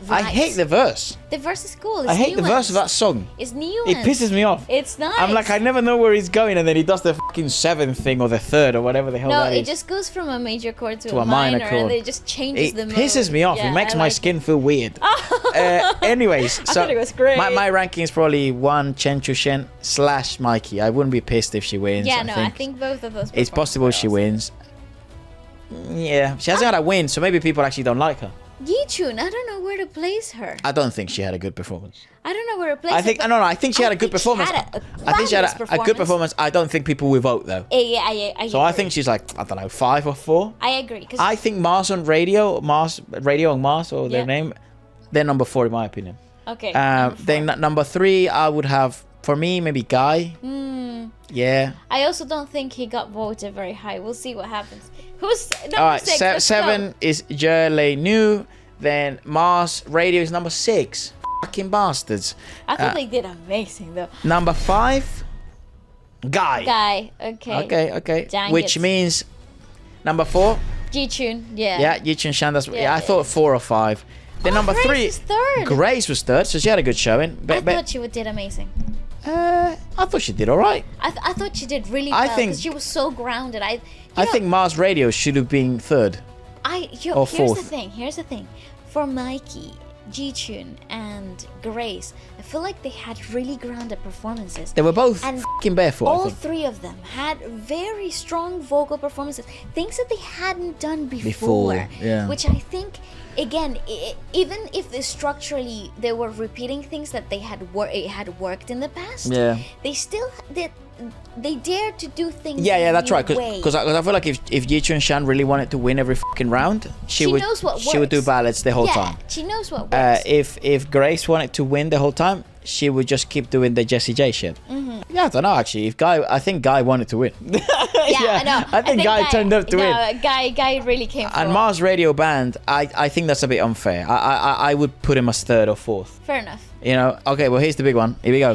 right. I hate the verse. The verse is cool. It's I hate the verse of that song. It's new. It pisses me off. It's nice. I'm like, I never know where he's going, and then he does the fucking 7th thing or the 3rd or whatever the hell that is. No, it just goes from a major chord to a minor chord. And it just changes the mode. It pisses me off. Yeah, it makes my skin feel weird. Anyways, I thought it was great. My ranking is probably 1 Chen Chusheng / Mikey. I wouldn't be pissed if she wins. Yeah, I think both of those. It's possible she wins. Yeah, she hasn't had a win, so maybe people actually don't like her. Chun, I don't know where to place her. I don't think she had a good performance. I don't know where to place her. I think she had a good performance. I think she had a good performance. I don't think people will vote though. Yeah, I think she's like, I don't know, 5 or 4. I agree. I think Mars on Radio and Mars, or their name, they're number 4 in my opinion. Okay. Then number 3, I would have, for me, maybe Guy. Yeah. I also don't think he got voted very high. We'll see what happens. Who's number 6? All right, 7 is Jia Leu. Then Mars Radio is number 6. Fucking bastards. I thought they did amazing though. Number 5, Guy. Okay. Okay. Dang Which it. means number 4. Chun, yeah. Yeah, Chun Shan. I thought 4 or 5. Then number Grace 3. was third. Grace was 3rd, so she had a good showing. I thought she did amazing. I thought she did all right. I thought she did really well because she was so grounded. I think Mars Radio should have been 3rd. Or here's 4th. Here's the thing. For Mikey, Chun, and Grace, I feel like they had really grounded performances. They were both And fucking barefoot. All 3 of them had very strong vocal performances, things that they hadn't done before. Yeah. Which I think, again, even if structurally they were repeating things that they had worked in the past, they still they dared to do things. Yeah, that's right. Because Because I feel like if Chun Shan really wanted to win every fucking round, she would do ballads the whole time. She knows what works. If Grace wanted to win the whole time, she would just keep doing the Jessie J shit. Yeah, I don't know actually. I think Guy wanted to win. I know. I think Guy turned up to win. Guy really came. And Mars Radio Band, I think that's a bit unfair. I would put him as 3rd or 4th. Fair enough. You know. Okay, well here's the big one. Here we go.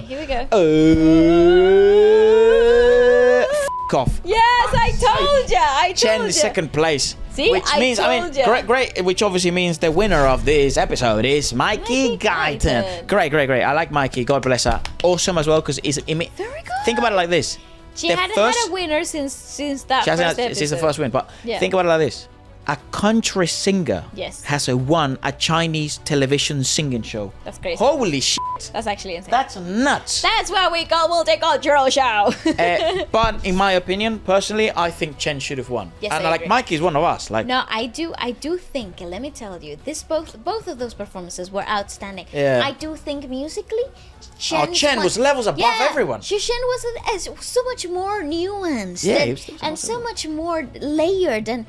F off. Yes, I told you. Chen is 2nd place. See, which means, great. Which obviously means the winner of this episode is Mikey Guyton. Great. I like Mikey. God bless her. Awesome as well because very good. Think about it like this. She hadn't had a winner since that first episode. Since the first win, but think about it like this. a country singer Yes. has won a Chinese television singing show. That's crazy. Holy shit. That's actually insane. That's nuts. That's why we call multicultural show. But in my opinion, personally, I think Chen should have won. Yes, and I like agree. Mikey's one of us. Like No, I do think. Let me tell you, both of those performances were outstanding. Yeah. I do think musically, Chen was levels above everyone. Chen was so much more nuanced Yeah, and, he was and so much more layered and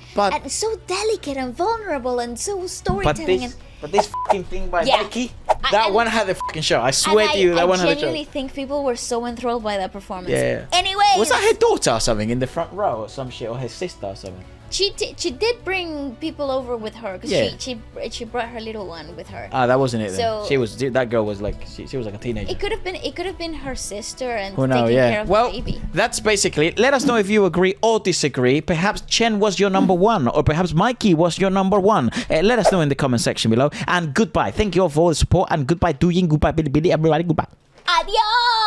so delicate and vulnerable and so but storytelling. this fucking thing by Yeah. Mikey, I- that and- one had the fucking show. I swear to you, that one had I the show. genuinely think people were so enthralled by that performance. Yeah. Anyways, Was that her daughter or something in the front row or some shit, or her sister or something? she did bring people over with her because Yeah. she brought her little one with her. Ah, that wasn't it then. So- That girl was like, she was like a teenager. It could have been her sister and Who knows, taking care yeah. of Well, the baby. that's basically it. Let us know if you agree or disagree. Perhaps Chen was your number one, or perhaps Mikey was your number one. Let us know in the comment section below. And goodbye. Thank you all for all the support. And goodbye, Doyin. Goodbye, Billy. Everybody, goodbye. Adios.